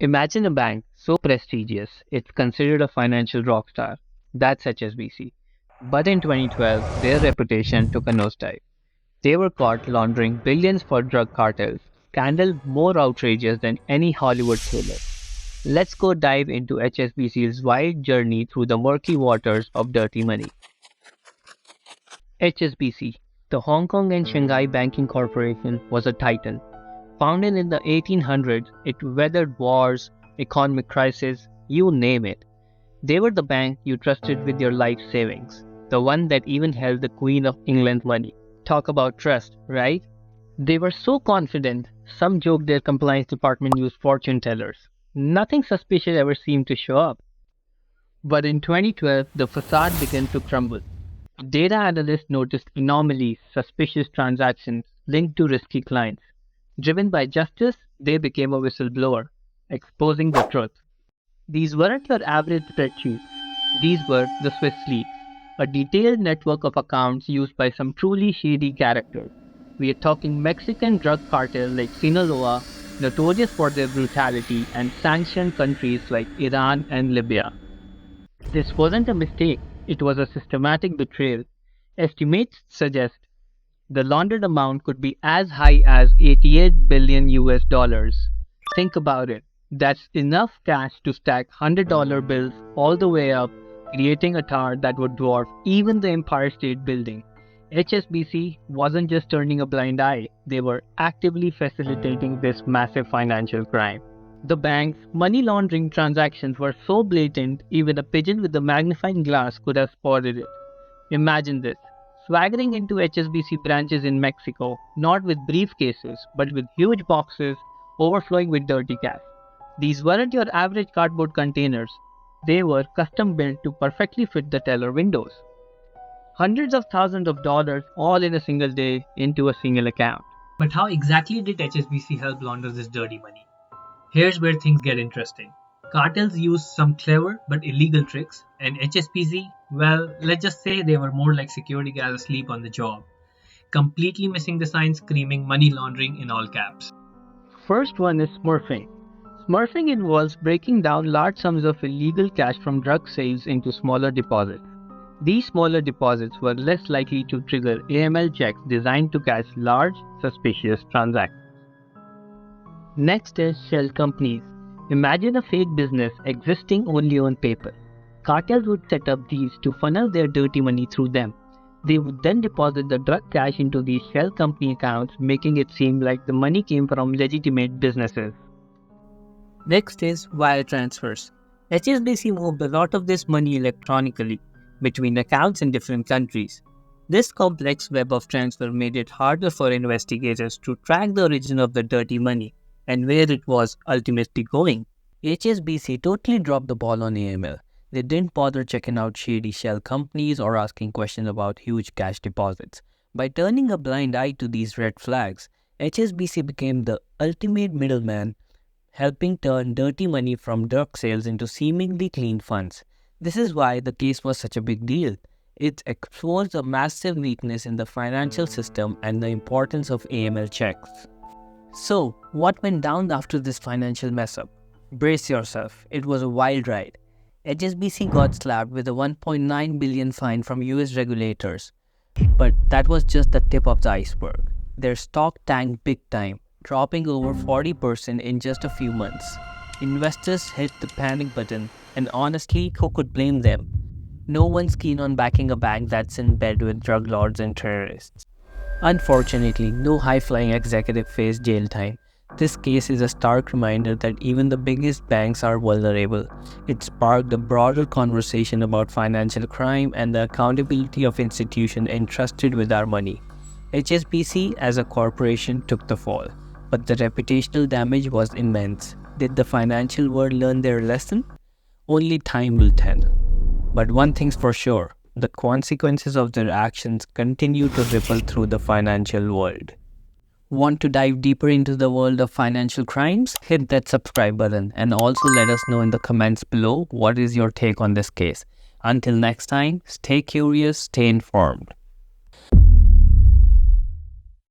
Imagine a bank so prestigious it's considered a financial rock star. That's HSBC. But in 2012, their reputation took a nosedive. They were caught laundering billions for drug cartels, scandal more outrageous than any Hollywood thriller. Let's go dive into HSBC's wild journey through the murky waters of dirty money. HSBC, the Hong Kong and Shanghai Banking Corporation, was a titan. Founded in the 1800s, it weathered wars, economic crises, you name it. They were the bank you trusted with your life savings, the one that even held the Queen of England's money. Talk about trust, right? They were so confident, some joked their compliance department used fortune tellers. Nothing suspicious ever seemed to show up. But in 2012, the facade began to crumble. Data analysts noticed anomalies, suspicious transactions linked to risky clients. Driven by justice, they became a whistleblower, exposing the truth. These weren't your average spreadsheets. These were the Swiss leaks, a detailed network of accounts used by some truly shady characters. We are talking Mexican drug cartels like Sinaloa, notorious for their brutality, and sanctioned countries like Iran and Libya. This wasn't a mistake, it was a systematic betrayal. Estimates suggest the laundered amount could be as high as 88 billion US dollars. Think about it. That's enough cash to stack $100 bills all the way up, creating a tower that would dwarf even the Empire State Building. HSBC wasn't just turning a blind eye, they were actively facilitating this massive financial crime. The bank's money laundering transactions were so blatant, even a pigeon with a magnifying glass could have spotted it. Imagine this, swaggering into HSBC branches in Mexico, not with briefcases, but with huge boxes overflowing with dirty cash. These weren't your average cardboard containers, they were custom built to perfectly fit the teller windows. Hundreds of thousands of dollars all in a single day into a single account. But how exactly did HSBC help launder this dirty money? Here's where things get interesting. Cartels use some clever but illegal tricks, and HSBC, well, let's just say they were more like security guys asleep on the job, completely missing the sign screaming money laundering in all caps. First one is Smurfing. Smurfing involves breaking down large sums of illegal cash from drug sales into smaller deposits. These smaller deposits were less likely to trigger AML checks designed to catch large, suspicious transactions. Next is shell companies. Imagine a fake business existing only on paper. Cartels would set up these to funnel their dirty money through them. They would then deposit the drug cash into these shell company accounts, making it seem like the money came from legitimate businesses. Next is wire transfers. HSBC moved a lot of this money electronically between accounts in different countries. This complex web of transfer made it harder for investigators to track the origin of the dirty money and where it was ultimately going. HSBC totally dropped the ball on AML. They didn't bother checking out shady shell companies or asking questions about huge cash deposits. By turning a blind eye to these red flags, HSBC became the ultimate middleman, helping turn dirty money from drug sales into seemingly clean funds. This is why the case was such a big deal. It exposed a massive weakness in the financial system and the importance of AML checks. So, what went down after this financial mess up? Brace yourself, it was a wild ride. HSBC got slapped with a $1.9 billion fine from US regulators. But that was just the tip of the iceberg. Their stock tanked big time, dropping over 40% in just a few months. Investors hit the panic button, and honestly, who could blame them? No one's keen on backing a bank that's in bed with drug lords and terrorists. Unfortunately, no high-flying executive faced jail time. This case is a stark reminder that even the biggest banks are vulnerable. It sparked a broader conversation about financial crime and the accountability of institutions entrusted with our money. HSBC as a corporation took the fall, but the reputational damage was immense. Did the financial world learn their lesson? Only time will tell. But one thing's for sure, the consequences of their actions continue to ripple through the financial world. Want to dive deeper into the world of financial crimes? Hit that subscribe button and also let us know in the comments below what is your take on this case. Until next time, stay curious, stay informed.